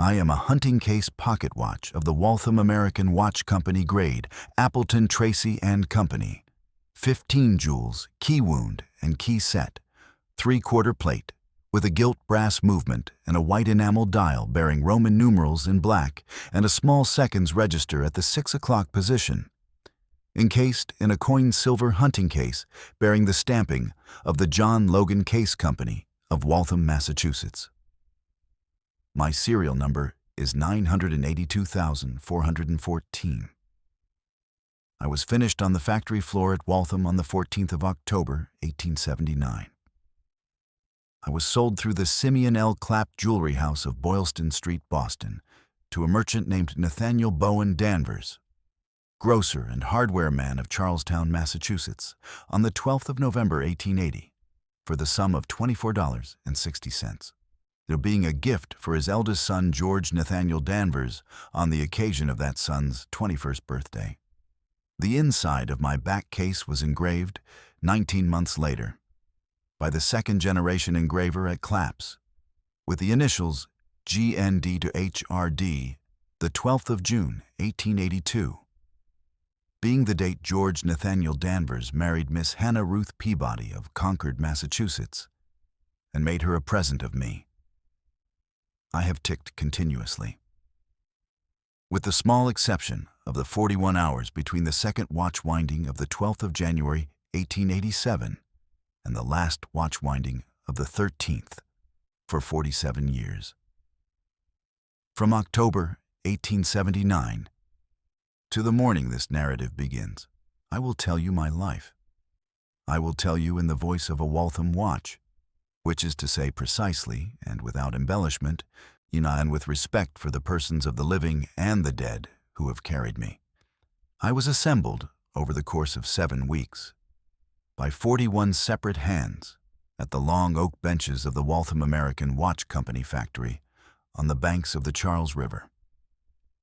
I am a hunting case pocket watch of the Waltham American Watch Company grade, Appleton, Tracy and Company. 15 jewels, key wound and key set, 3/4 plate, with a gilt brass movement and a white enamel dial bearing Roman numerals in black and a small seconds register at the 6 o'clock position. Encased in a coin silver hunting case bearing the stamping of the John Logan Case Company of Waltham, Massachusetts. My serial number is 982,414. I was finished on the factory floor at Waltham on the 14th of October, 1879. I was sold through the Simeon L. Clapp Jewelry House of Boylston Street, Boston, to a merchant named Nathaniel Bowen Danvers, grocer and hardware man of Charlestown, Massachusetts, on the 12th of November, 1880, for the sum of $24.60. There being a gift for his eldest son, George Nathaniel Danvers, on the occasion of that son's 21st birthday. The inside of my back case was engraved 19 months later by the second-generation engraver at Clapp's, with the initials GND to HRD, the 12th of June, 1882, being the date George Nathaniel Danvers married Miss Hannah Ruth Peabody of Concord, Massachusetts, and made her a present of me. I have ticked continuously, with the small exception of the 41 hours between the second watch winding of the 12th of January, 1887, and the last watch winding of the 13th, for 47 years. From October 1879 to the morning this narrative begins, I will tell you my life. I will tell you in the voice of a Waltham watch, which is to say precisely and without embellishment, and with respect for the persons of the living and the dead who have carried me. I was assembled over the course of 7 weeks by 41 separate hands at the long oak benches of the Waltham American Watch Company factory on the banks of the Charles River.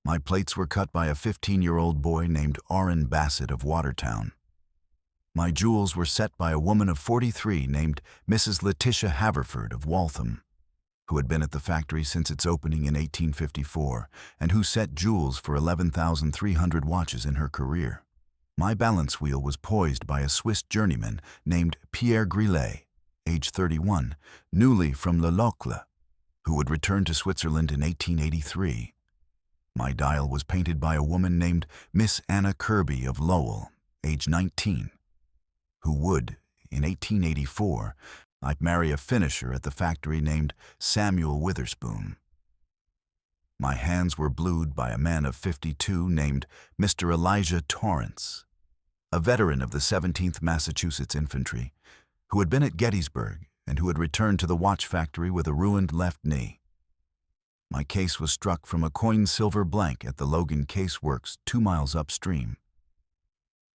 My plates were cut by a 15-year-old boy named Orrin Bassett of Watertown. My jewels were set by a woman of 43 named Mrs. Letitia Haverford of Waltham, who had been at the factory since its opening in 1854 and who set jewels for 11,300 watches in her career. My balance wheel was poised by a Swiss journeyman named Pierre Grillet, age 31, newly from Le Locle, who would return to Switzerland in 1883. My dial was painted by a woman named Miss Anna Kirby of Lowell, age 19, who would, in 1884, marry a finisher at the factory named Samuel Witherspoon. My hands were blued by a man of 52 named Mr. Elijah Torrance, a veteran of the 17th Massachusetts Infantry, who had been at Gettysburg and who had returned to the watch factory with a ruined left knee. My case was struck from a coin silver blank at the Logan Case Works 2 miles upstream,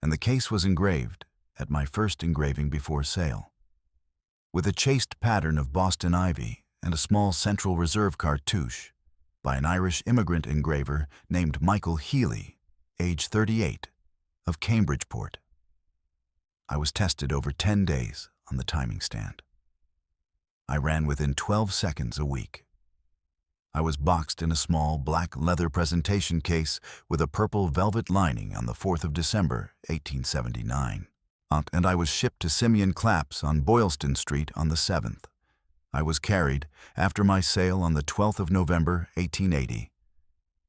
and the case was engraved at my first engraving before sale, with a chaste pattern of Boston ivy and a small Central Reserve cartouche by an Irish immigrant engraver named Michael Healy, age 38, of Cambridgeport. I was tested over 10 days on the timing stand. I ran within 12 seconds a week. I was boxed in a small black leather presentation case with a purple velvet lining on the 4th of December, 1879. And I was shipped to Simeon Clapp's on Boylston Street on the 7th. I was carried, after my sale on the 12th of November, 1880,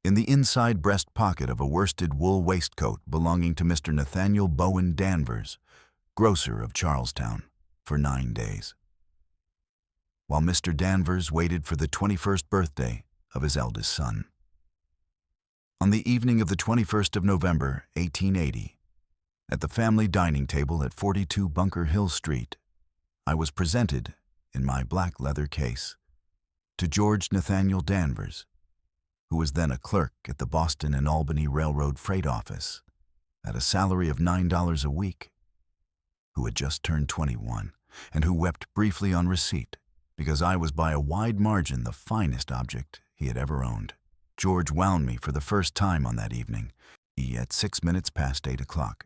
in the inside breast pocket of a worsted wool waistcoat belonging to Mr. Nathaniel Bowen Danvers, grocer of Charlestown, for 9 days, while Mr. Danvers waited for the 21st birthday of his eldest son. On the evening of the 21st of November, 1880, at the family dining table at 42 Bunker Hill Street, I was presented, in my black leather case, to George Nathaniel Danvers, who was then a clerk at the Boston and Albany Railroad Freight Office, at a salary of $9 a week, who had just turned 21, and who wept briefly on receipt, because I was by a wide margin the finest object he had ever owned. George wound me for the first time on that evening, at 6 minutes past 8 o'clock.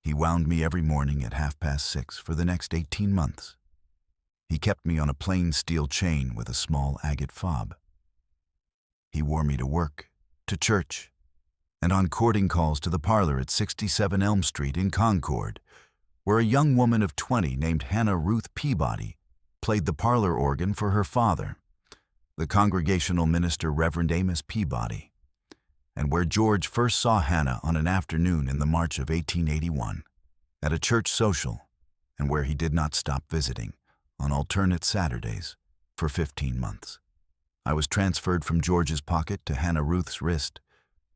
He wound me every morning at 6:30 for the next 18 months. He kept me on a plain steel chain with a small agate fob. He wore me to work, to church, and on courting calls to the parlor at 67 Elm Street in Concord, where a young woman of 20 named Hannah Ruth Peabody played the parlor organ for her father, the Congregational minister Reverend Amos Peabody, and where George first saw Hannah on an afternoon in the March of 1881 at a church social, and where he did not stop visiting on alternate Saturdays for 15 months. I was transferred from George's pocket to Hannah Ruth's wrist,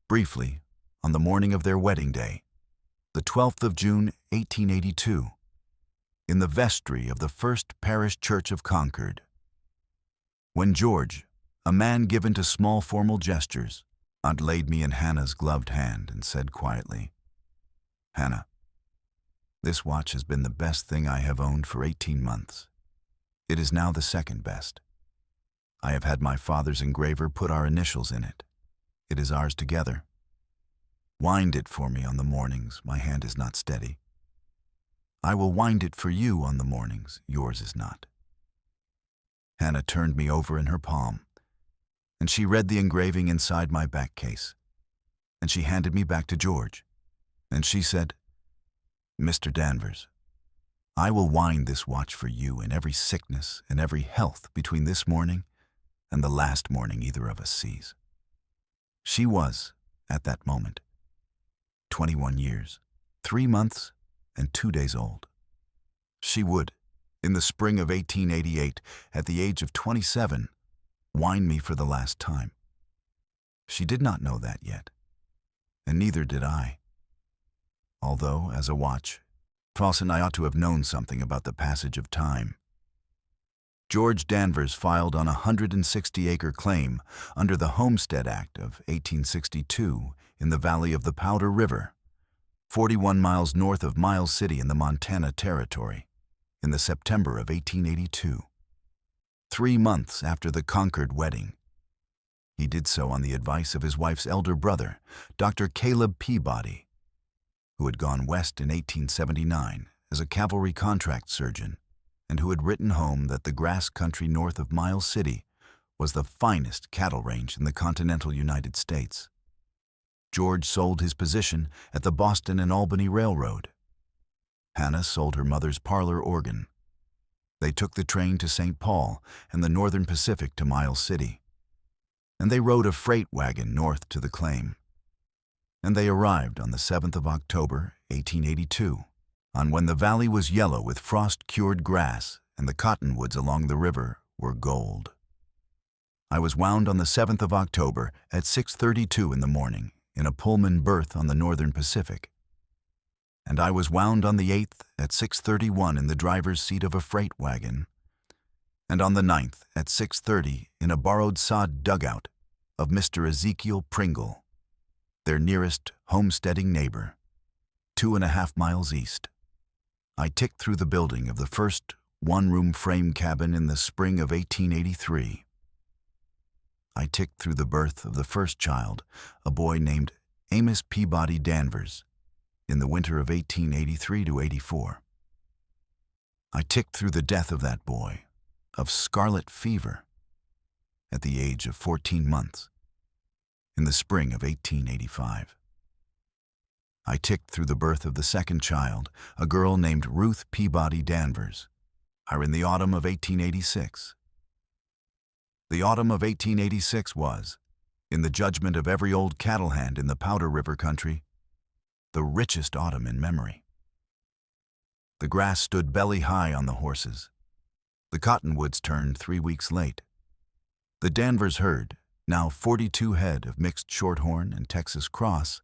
briefly, on the morning of their wedding day, the 12th of June, 1882, in the vestry of the First Parish Church of Concord. When George, a man given to small formal gestures, laid me in Hannah's gloved hand and said quietly, "Hannah, this watch has been the best thing I have owned for 18 months. It is now the second best. I have had my father's engraver put our initials in it. It is ours together. Wind it for me on the mornings, my hand is not steady. I will wind it for you on the mornings, yours is not." Hannah turned me over in her palm, and she read the engraving inside my back case, and she handed me back to George, and she said, "Mr. Danvers, I will wind this watch for you in every sickness and every health between this morning and the last morning either of us sees." She was, at that moment, 21 years, 3 months, and 2 days old. She would, in the spring of 1888, at the age of 27, wind me for the last time. She did not know that yet, and neither did I. Although, as a watch, Fawson, I ought to have known something about the passage of time. George Danvers filed on a 160-acre claim under the Homestead Act of 1862 in the valley of the Powder River, 41 miles north of Miles City in the Montana Territory, in the September of 1882. 3 months after the Concord wedding. He did so on the advice of his wife's elder brother, Dr. Caleb Peabody, who had gone west in 1879 as a cavalry contract surgeon, and who had written home that the grass country north of Miles City was the finest cattle range in the continental United States. George sold his position at the Boston and Albany Railroad. Hannah sold her mother's parlor organ. They took the train to St. Paul and the Northern Pacific to Miles City, and they rode a freight wagon north to the claim. And they arrived on the 7th of October, 1882, on when the valley was yellow with frost-cured grass and the cottonwoods along the river were gold. I was wound on the 7th of October at 6:32 in the morning in a Pullman berth on the Northern Pacific, and I was wound on the 8th at 6:31 in the driver's seat of a freight wagon, and on the 9th at 6:30 in a borrowed sod dugout of Mr. Ezekiel Pringle, their nearest homesteading neighbor, 2.5 miles east. I ticked through the building of the first one-room frame cabin in the spring of 1883. I ticked through the birth of the first child, a boy named Amos Peabody Danvers, in the winter of 1883 to 84. I ticked through the death of that boy, of scarlet fever, at the age of 14 months, in the spring of 1885. I ticked through the birth of the second child, a girl named Ruth Peabody Danvers, in the autumn of 1886. The autumn of 1886 was, in the judgment of every old cattle hand in the Powder River country, the richest autumn in memory. The grass stood belly high on the horses. The cottonwoods turned 3 weeks late. The Danvers herd, now 42 head of mixed shorthorn and Texas cross,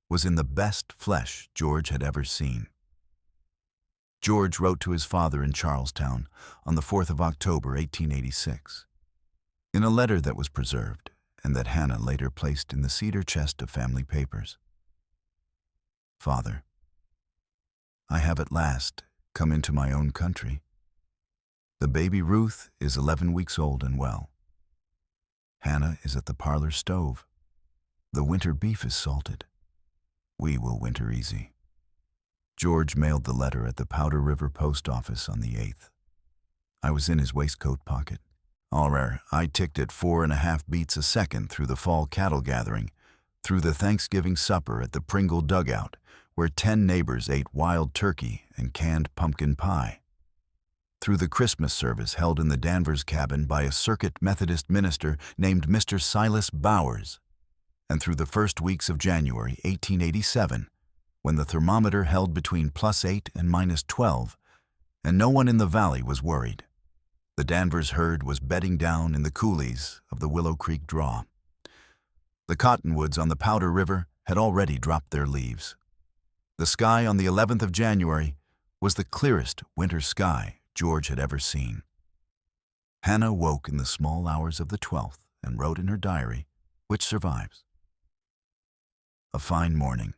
was in the best flesh George had ever seen. George wrote to his father in Charlestown on the 4th of October, 1886, in a letter that was preserved and that Hannah later placed in the cedar chest of family papers. "Father, I have at last come into my own country. The baby Ruth is 11 weeks old and well. Hannah is at the parlor stove. The winter beef is salted. We will winter easy." George mailed the letter at the Powder River post office on the 8th. I was in his waistcoat pocket, I ticked at 4.5 beats a second through the fall cattle gathering, through the Thanksgiving supper at the Pringle dugout, where 10 neighbors ate wild turkey and canned pumpkin pie, through the Christmas service held in the Danvers cabin by a Circuit Methodist minister named Mr. Silas Bowers, and through the first weeks of January 1887, when the thermometer held between +8 and -12, and no one in the valley was worried. The Danvers herd was bedding down in the coulees of the Willow Creek Draw. The cottonwoods on the Powder River had already dropped their leaves. The sky on the 11th of January was the clearest winter sky George had ever seen. Hannah woke in the small hours of the 12th and wrote in her diary, which survives. A fine morning.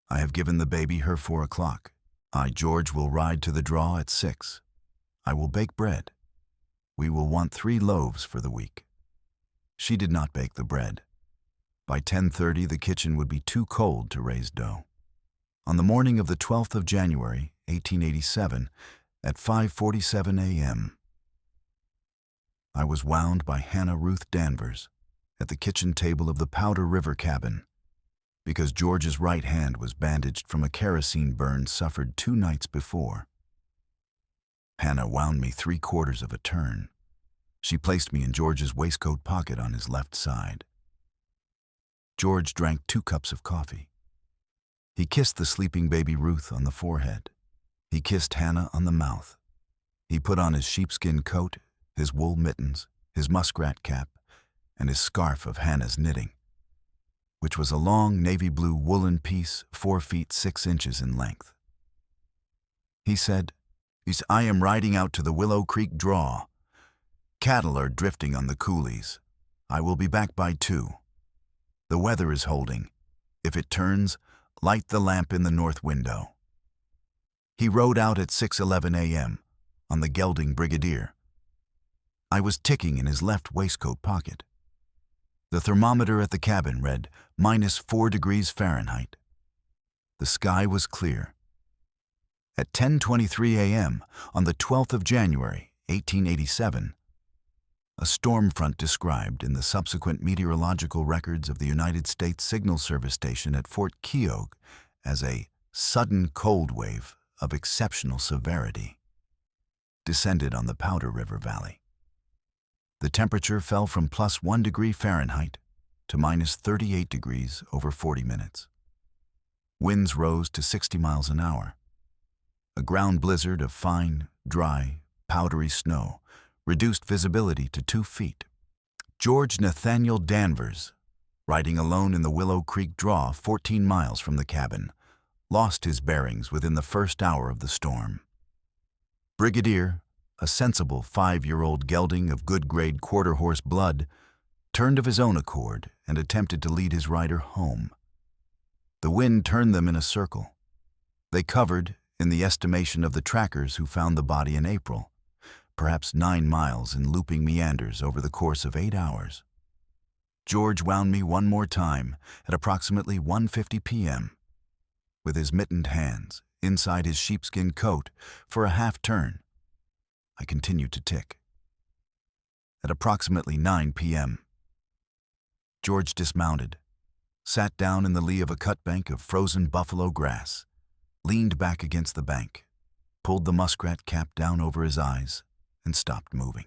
I have given the baby her 4 o'clock. I, George, will ride to the draw at 6. I will bake bread. We will want 3 loaves for the week. She did not bake the bread. By 10:30, the kitchen would be too cold to raise dough. On the morning of the 12th of January, 1887, at 5:47 a.m., I was wound by Hannah Ruth Danvers at the kitchen table of the Powder River cabin because George's right hand was bandaged from a kerosene burn suffered 2 nights before. Hannah wound me 3/4 of a turn. She placed me in George's waistcoat pocket on his left side. George drank 2 cups of coffee. He kissed the sleeping baby Ruth on the forehead. He kissed Hannah on the mouth. He put on his sheepskin coat, his wool mittens, his muskrat cap, and his scarf of Hannah's knitting, which was a long navy blue woolen piece 4 feet 6 inches in length. He said, "I am riding out to the Willow Creek Draw. Cattle are drifting on the coulees. I will be back by 2. The weather is holding. If it turns, light the lamp in the north window." He rode out at 6:11 a.m. on the gelding Brigadier. I was ticking in his left waistcoat pocket. The thermometer at the cabin read -4 degrees Fahrenheit. The sky was clear. At 10:23 a.m. on the 12th of January, 1887, a storm front described in the subsequent meteorological records of the United States Signal Service Station at Fort Keogh as a sudden cold wave of exceptional severity descended on the Powder River Valley. The temperature fell from +1 degree Fahrenheit to -38 degrees over 40 minutes. Winds rose to 60 miles an hour. A ground blizzard of fine, dry, powdery snow reduced visibility to 2 feet. George Nathaniel Danvers, riding alone in the Willow Creek Draw 14 miles from the cabin, lost his bearings within the first hour of the storm. Brigadier, a sensible 5-year-old gelding of good-grade quarter-horse blood, turned of his own accord and attempted to lead his rider home. The wind turned them in a circle. They covered, in the estimation of the trackers who found the body in April, perhaps 9 miles in looping meanders over the course of 8 hours. George wound me one more time at approximately 1:50 p.m. with his mittened hands inside his sheepskin coat for a half turn. I continued to tick. At approximately 9 p.m., George dismounted, sat down in the lee of a cutbank of frozen buffalo grass, leaned back against the bank, pulled the muskrat cap down over his eyes, and stopped moving.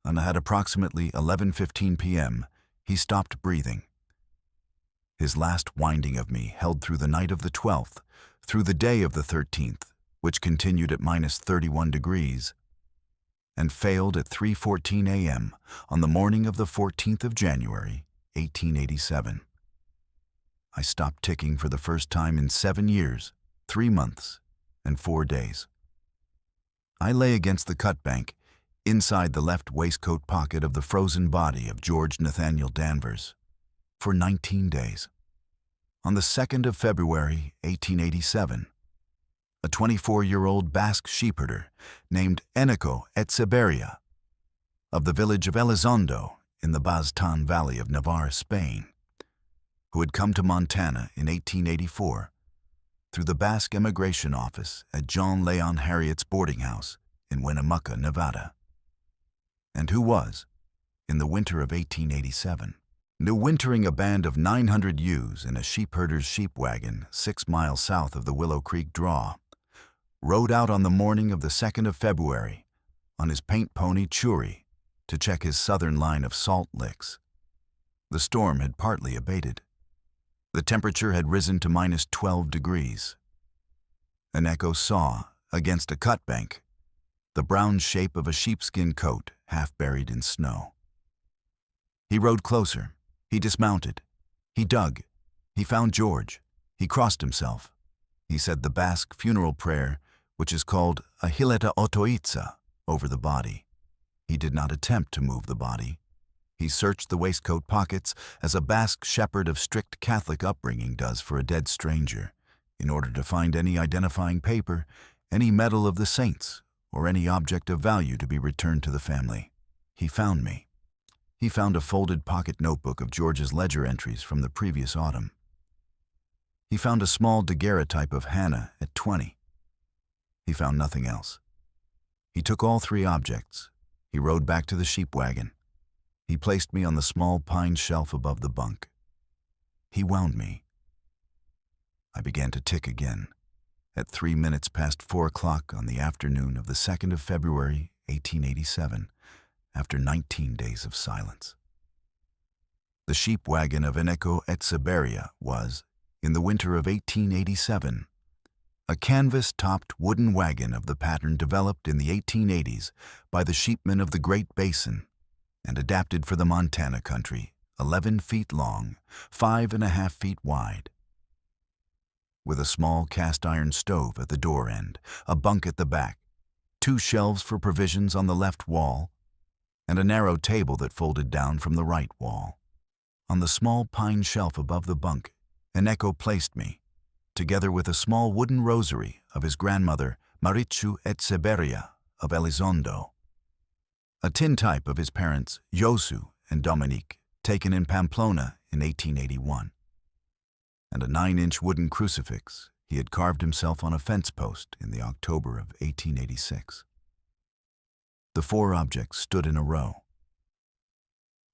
And at approximately 11:15 p.m., he stopped breathing. His last winding of me held through the night of the 12th, through the day of the 13th, which continued at -31 degrees, and failed at 3:14 a.m. on the morning of the 14th of January, 1887. I stopped ticking for the first time in 7 years, 3 months, and 4 days. I lay against the cutbank, inside the left waistcoat pocket of the frozen body of George Nathaniel Danvers, for 19 days. On the 2nd of February, 1887, a 24-year-old Basque sheepherder named Enico Etzeberria of the village of Elizondo in the Baztan Valley of Navarre, Spain, who had come to Montana in 1884 through the Basque Immigration Office at John Leon Harriet's boarding house in Winnemucca, Nevada. and who was, in the winter of 1887, wintering a band of 900 ewes in a sheepherder's sheep wagon 6 miles south of the Willow Creek Draw, rode out on the morning of the 2nd of February on his paint pony Churi to check his southern line of salt licks. The storm had partly abated. The temperature had risen to minus 12 degrees. Eneko saw, against a cut bank, the brown shape of a sheepskin coat half buried in snow. He rode closer. He dismounted. He dug. He found George. He crossed himself. He said the Basque funeral prayer, which is called a hileta otoitza, over the body. He did not attempt to move the body. He searched the waistcoat pockets as a Basque shepherd of strict Catholic upbringing does for a dead stranger, in order to find any identifying paper, any medal of the saints, or any object of value to be returned to the family. He found me. He found a folded pocket notebook of George's ledger entries from the previous autumn. He found a small daguerreotype of Hannah at 20. He found nothing else. He took all 3 objects. He rode back to the sheep wagon. He placed me on the small pine shelf above the bunk. He wound me. I began to tick again, at 3 minutes past 4 o'clock on the afternoon of the 2nd of February, 1887, after 19 days of silence. The sheep wagon of Eneko Etseberia was, in the winter of 1887, a canvas-topped wooden wagon of the pattern developed in the 1880s by the sheepmen of the Great Basin and adapted for the Montana country, 11 feet long, 5.5 feet wide. With a small cast-iron stove at the door end, a bunk at the back, 2 shelves for provisions on the left wall, and a narrow table that folded down from the right wall. On the small pine shelf above the bunk, Eneko placed me, together with a small wooden rosary of his grandmother Marichu Etseberia of Elizondo, a tintype of his parents Josu and Dominique, taken in Pamplona in 1881, and a 9-inch wooden crucifix he had carved himself on a fence post in the October of 1886. The 4 objects stood in a row.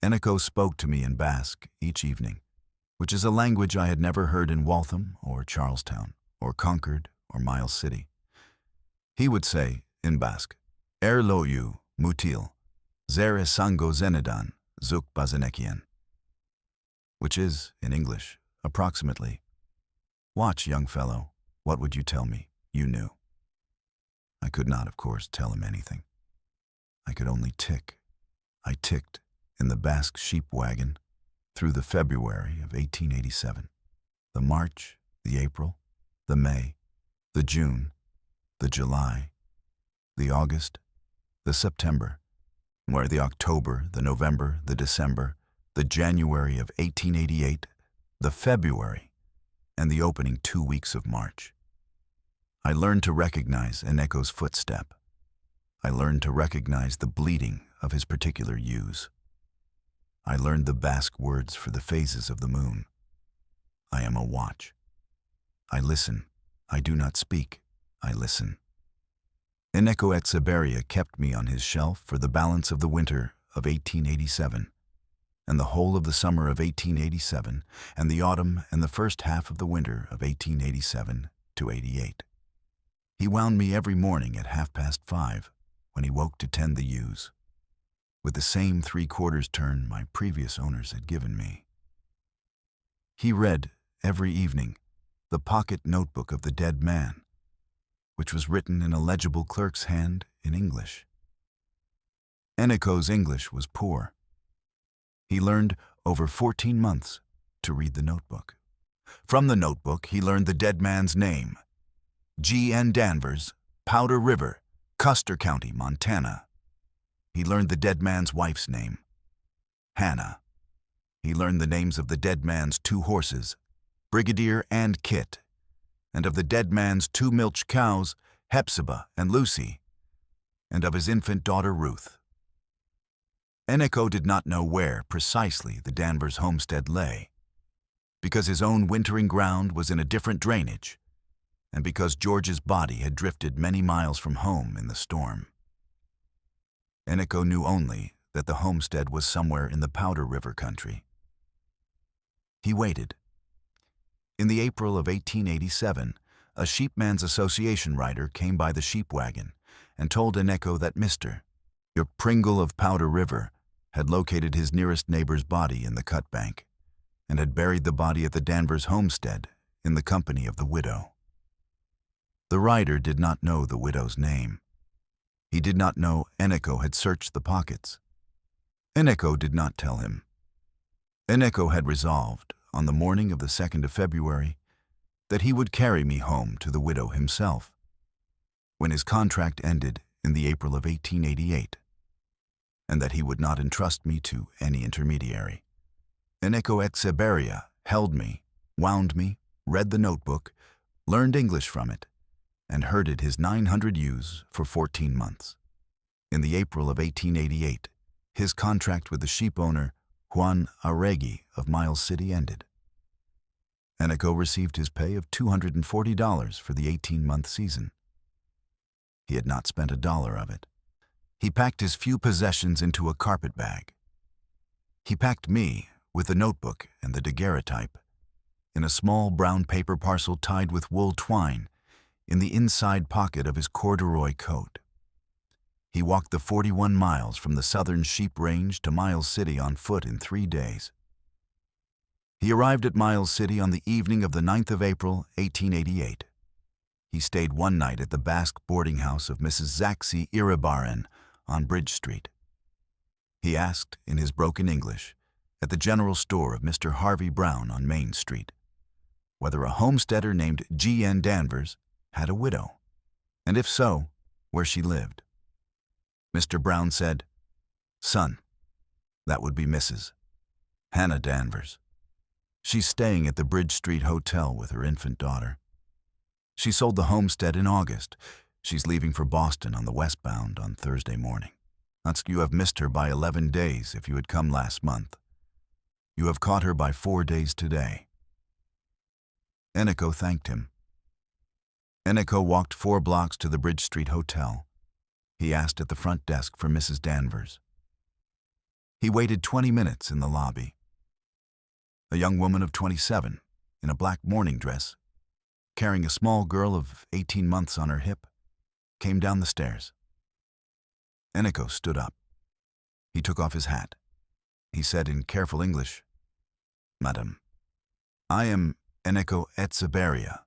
Eneko spoke to me in Basque each evening, which is a language I had never heard in Waltham or Charlestown or Concord or Miles City. He would say, in Basque, Er loyu, mutil, zer esango zenedan, zuk bazenekian, which is, in English, approximately, "Watch, young fellow, what would you tell me you knew?" I could not, of course, tell him anything. I could only tick. I ticked in the Basque sheep wagon through the February of 1887, the March, the April, the May, the June, the July, the August, the September, where the October, the November, the December, the January of 1888, the February, and the opening 2 weeks of March. I learned to recognize Eneko's footstep. I learned to recognize the bleeding of his particular ewes. I learned the Basque words for the phases of the moon. I am a watch. I listen. I do not speak. I listen. Eneko Etseberia kept me on his shelf for the balance of the winter of 1887, and the whole of the summer of 1887, and the autumn and the first half of the winter of 1887 to 88. He wound me every morning at 5:30, when he woke to tend the ewes, with the same 3/4 turn my previous owners had given me. He read, every evening, the pocket notebook of the dead man, which was written in a legible clerk's hand in English. Eneko's English was poor. He learned over 14 months to read the notebook. From the notebook, he learned the dead man's name, G.N. Danvers, Powder River, Custer County, Montana. He learned the dead man's wife's name, Hannah. He learned the names of the dead man's 2 horses, Brigadier and Kit, and of the dead man's 2 milch cows, Hepzibah and Lucy, and of his infant daughter Ruth. Eneko did not know where precisely the Danvers homestead lay, because his own wintering ground was in a different drainage, and because George's body had drifted many miles from home in the storm. Eneko knew only that the homestead was somewhere in the Powder River country. He waited. In the April of 1887, a Sheepman's Association rider came by the sheep wagon and told Eneko that Mr. Pringle of Powder River had located his nearest neighbor's body in the cut bank and had buried the body at the Danvers homestead in the company of the widow. The rider did not know the widow's name. He did not know Eneko had searched the pockets. Eneko did not tell him. Eneko had resolved, on the morning of the 2nd of February, that he would carry me home to the widow himself, when his contract ended in the April of 1888, and that he would not entrust me to any intermediary. Eneko Etseberia held me, wound me, read the notebook, learned English from it, and herded his 900 ewes for 14 months. In the April of 1888, his contract with the sheep owner, Juan Arregui of Miles City, ended. Eneko received his pay of $240 for the 18-month season. He had not spent $1 of it. He packed his few possessions into a carpet bag. He packed me, with the notebook and the daguerreotype, in a small brown paper parcel tied with wool twine in the inside pocket of his corduroy coat. He walked the 41 miles from the southern sheep range to Miles City on foot in 3 days. He arrived at Miles City on the evening of the 9th of April, 1888. He stayed one night at the Basque boarding house of Mrs. Zaxi Iribarren on Bridge Street. He asked, in his broken English, at the general store of Mr. Harvey Brown on Main Street, whether a homesteader named G.N. Danvers had a widow, and if so, where she lived. Mr. Brown said, "Son, that would be Mrs. Hannah Danvers. She's staying at the Bridge Street Hotel with her infant daughter. She sold the homestead in August. She's leaving for Boston on the westbound on Thursday morning. You have missed her by 11 days if you had come last month. You have caught her by 4 days today." Eneko thanked him. Eneko walked 4 blocks to the Bridge Street Hotel. He asked at the front desk for Mrs. Danvers. He waited 20 minutes in the lobby. A young woman of 27, in a black morning dress, carrying a small girl of 18 months on her hip, came down the stairs. Eneko stood up. He took off his hat. He said in careful English, "Madam, I am Eneko Etseberia.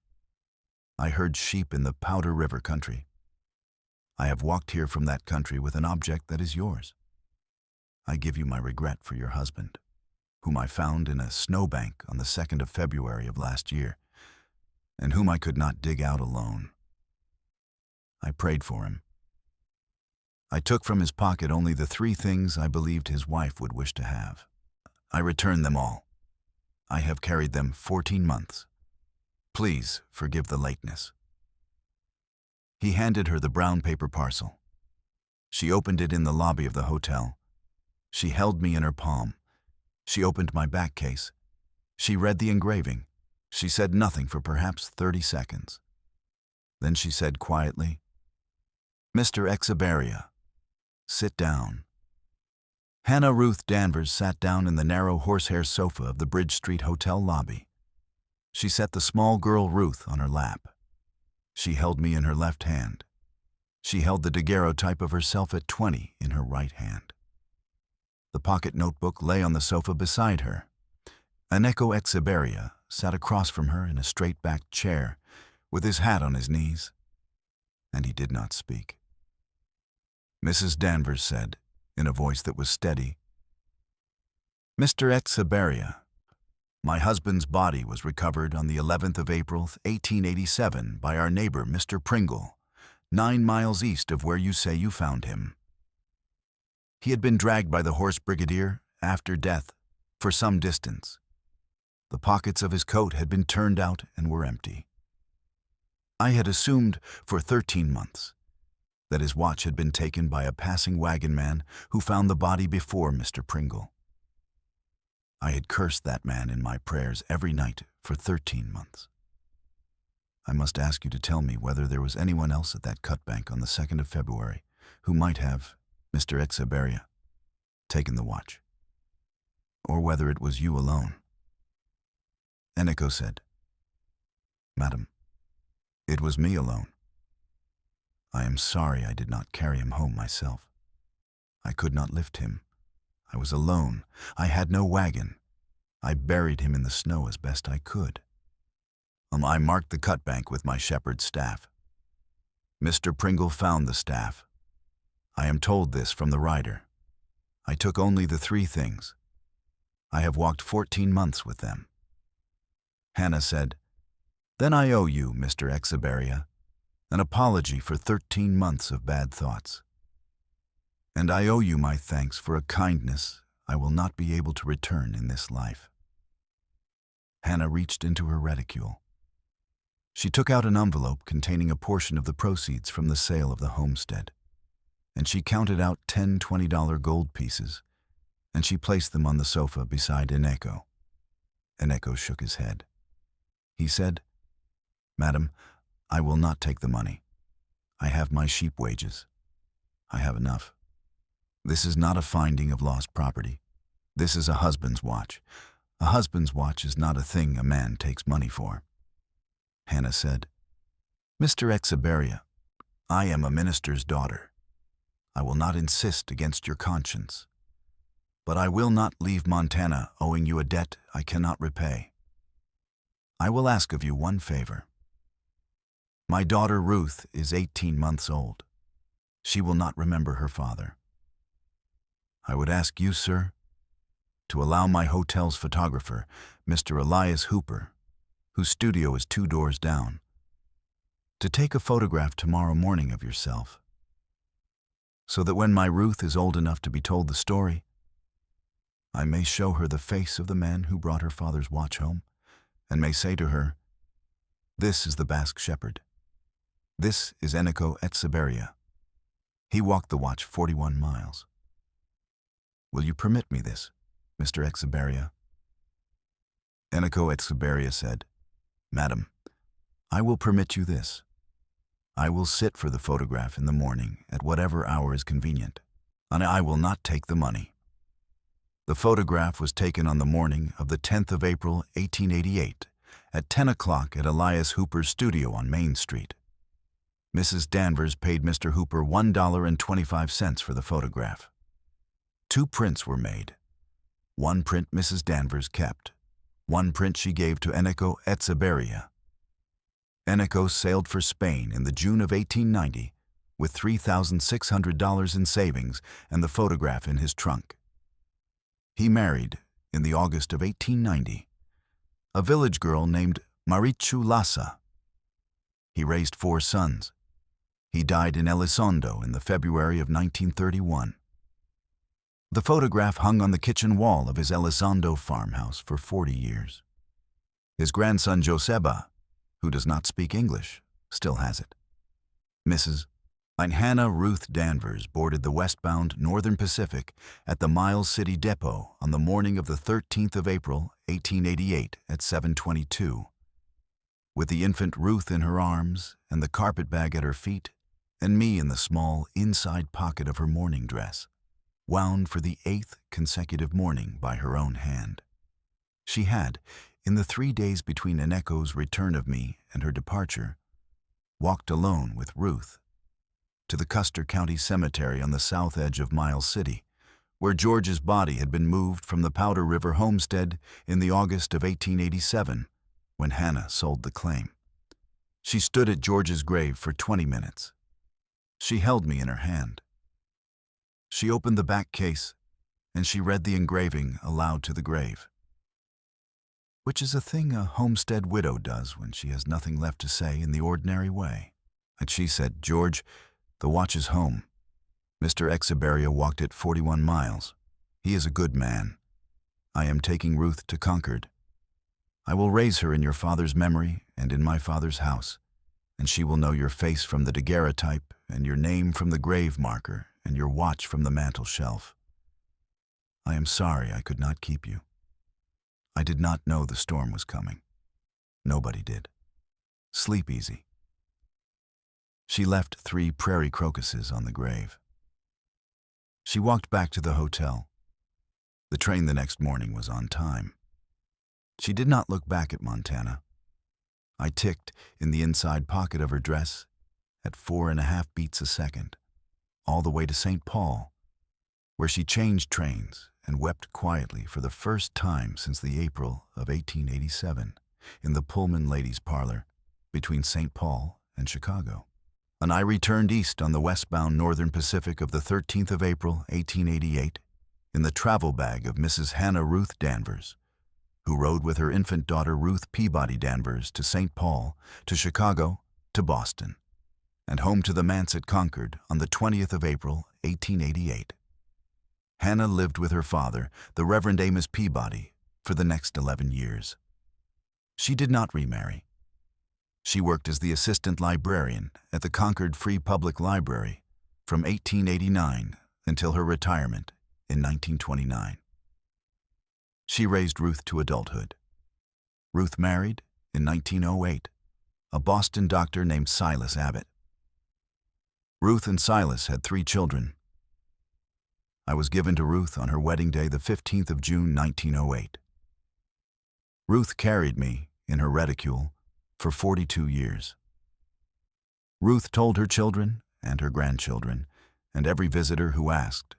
I herd sheep in the Powder River country. I have walked here from that country with an object that is yours. I give you my regret for your husband, whom I found in a snowbank on the 2nd of February of last year, and whom I could not dig out alone. I prayed for him. I took from his pocket only the 3 things I believed his wife would wish to have. I returned them all. I have carried them 14 months. Please forgive the lateness." He handed her the brown paper parcel. She opened it in the lobby of the hotel. She held me in her palm. She opened my back case. She read the engraving. She said nothing for perhaps 30 seconds. Then she said quietly, "Mr. Etseberia, sit down." Hannah Ruth Danvers sat down in the narrow horsehair sofa of the Bridge Street Hotel lobby. She set the small girl Ruth on her lap. She held me in her left hand. She held the daguerreotype of herself at 20 in her right hand. The pocket notebook lay on the sofa beside her. Eneko Etseberia sat across from her in a straight-backed chair, with his hat on his knees, and he did not speak. Mrs. Danvers said, in a voice that was steady, "Mr. Etseberia, my husband's body was recovered on the 11th of April, 1887, by our neighbor, Mr. Pringle, 9 miles east of where you say you found him. He had been dragged by the horse brigadier, after death, for some distance. The pockets of his coat had been turned out and were empty. I had assumed for 13 months that his watch had been taken by a passing wagon man who found the body before Mr. Pringle. I had cursed that man in my prayers every night for 13 months. I must ask you to tell me whether there was anyone else at that cut bank on the 2nd of February who might have, Mr. Exaberia, taken the watch, or whether it was you alone. Eneko said, Madam, it was me alone. I am sorry I did not carry him home myself. I could not lift him. I was alone. I had no wagon. I buried him in the snow as best I could. I marked the cut bank with my shepherd's staff. Mr. Pringle found the staff. I am told this from the rider. I took only the 3 things. I have walked 14 months with them. Hannah said, Then I owe you, Mr. Exaberia, an apology for 13 months of bad thoughts. And I owe you my thanks for a kindness I will not be able to return in this life. Hannah reached into her reticule. She took out an envelope containing a portion of the proceeds from the sale of the homestead, and she counted out 10 $20 gold pieces, and she placed them on the sofa beside Eneko. Eneko shook his head. He said, Madam, I will not take the money. I have my sheep wages. I have enough. This is not a finding of lost property. This is a husband's watch. A husband's watch is not a thing a man takes money for. Hannah said, Mr. Exaberia, I am a minister's daughter. I will not insist against your conscience. But I will not leave Montana owing you a debt I cannot repay. I will ask of you one favor. My daughter Ruth is 18 months old. She will not remember her father. I would ask you, sir, to allow my hotel's photographer, Mr. Elias Hooper, whose studio is 2 doors down, to take a photograph tomorrow morning of yourself, so that when my Ruth is old enough to be told the story, I may show her the face of the man who brought her father's watch home, and may say to her, This is the Basque shepherd. This is Eneko Exaberia. He walked the watch 41 miles. Will you permit me this, Mr. Exaberia? Eneko Exaberia said, Madam, I will permit you this. I will sit for the photograph in the morning at whatever hour is convenient, and I will not take the money. The photograph was taken on the morning of the 10th of April, 1888, at 10 o'clock at Elias Hooper's studio on Main Street. Mrs. Danvers paid Mr. Hooper $1.25 for the photograph. 2 prints were made. 1 print Mrs. Danvers kept. 1 print she gave to Eneko Exaberia. Eneko sailed for Spain in the June of 1890 with $3,600 in savings and the photograph in his trunk. He married, in the August of 1890, a village girl named Marichu Lassa. He raised 4 sons. He died in Elizondo in the February of 1931. The photograph hung on the kitchen wall of his Elizondo farmhouse for 40 years. His grandson Joseba, who does not speak English, still has it. Mrs. Hannah Ruth Danvers boarded the westbound Northern Pacific at the Miles City Depot on the morning of the 13th of April, 1888 at 7:22. With the infant Ruth in her arms and the carpet bag at her feet, and me in the small inside pocket of her morning dress, wound for the 8th consecutive morning by her own hand. She had, in the 3 days between Eneko's return of me and her departure, walked alone with Ruth to the Custer County Cemetery on the south edge of Miles City, where George's body had been moved from the Powder River homestead in the August of 1887, when Hannah sold the claim. She stood at George's grave for 20 minutes. She held me in her hand. She opened the back case, and she read the engraving aloud to the grave, which is a thing a homestead widow does when she has nothing left to say in the ordinary way. And she said, George, the watch is home. Mr. Exaberia walked it 41 miles. He is a good man. I am taking Ruth to Concord. I will raise her in your father's memory and in my father's house, and she will know your face from the daguerreotype and your name from the grave marker and your watch from the mantel shelf. I am sorry I could not keep you. I did not know the storm was coming. Nobody did. Sleep easy. She left 3 prairie crocuses on the grave. She walked back to the hotel. The train the next morning was on time. She did not look back at Montana. I ticked in the inside pocket of her dress at 4.5 beats a second, all the way to St. Paul, where she changed trains and wept quietly for the first time since the April of 1887 in the Pullman ladies' parlor between St. Paul and Chicago. And I returned east on the westbound Northern Pacific of the 13th of April, 1888, in the travel bag of Mrs. Hannah Ruth Danvers, who rode with her infant daughter Ruth Peabody Danvers to St. Paul, to Chicago, to Boston, and home to the manse at Concord on the 20th of April, 1888. Hannah lived with her father, the Reverend Amos Peabody, for the next 11 years. She did not remarry. She worked as the assistant librarian at the Concord Free Public Library from 1889 until her retirement in 1929. She raised Ruth to adulthood. Ruth married, in 1908, a Boston doctor named Silas Abbott. Ruth and Silas had 3 children. I was given to Ruth on her wedding day, the 15th of June, 1908. Ruth carried me in her reticule for 42 years. Ruth told her children and her grandchildren, and every visitor who asked,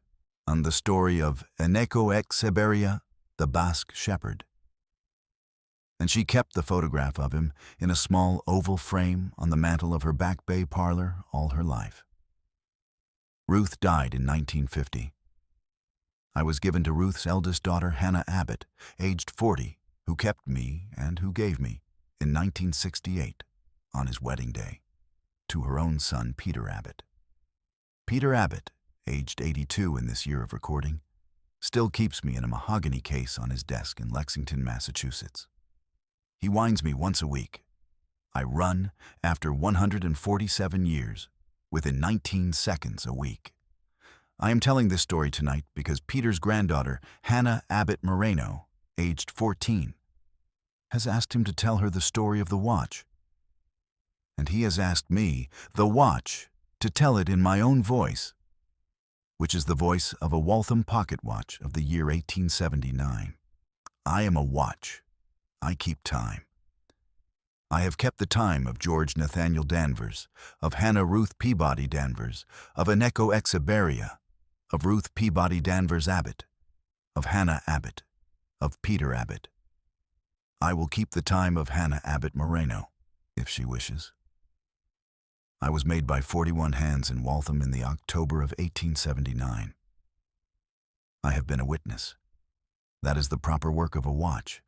on the story of Eneco ex Siberia, the Basque shepherd. And she kept the photograph of him in a small oval frame on the mantel of her Back Bay parlor all her life. Ruth died in 1950. I was given to Ruth's eldest daughter, Hannah Abbott, aged 40, who kept me and who gave me, in 1968, on his wedding day, to her own son, Peter Abbott. Peter Abbott, aged 82 in this year of recording, still keeps me in a mahogany case on his desk in Lexington, Massachusetts. He winds me once a week. I run after 147 years, within 19 seconds a week. I am telling this story tonight because Peter's granddaughter, Hannah Abbott Moreno, aged 14, has asked him to tell her the story of the watch. And he has asked me, the watch, to tell it in my own voice, which is the voice of a Waltham pocket watch of the year 1879. I am a watch. I keep time. I have kept the time of George Nathaniel Danvers, of Hannah Ruth Peabody Danvers, of Eneco ex Siberia, of Ruth Peabody Danvers Abbott, of Hannah Abbott, of Peter Abbott. I will keep the time of Hannah Abbott Moreno, if she wishes. I was made by 41 hands in Waltham in the October of 1879. I have been a witness. That is the proper work of a watch.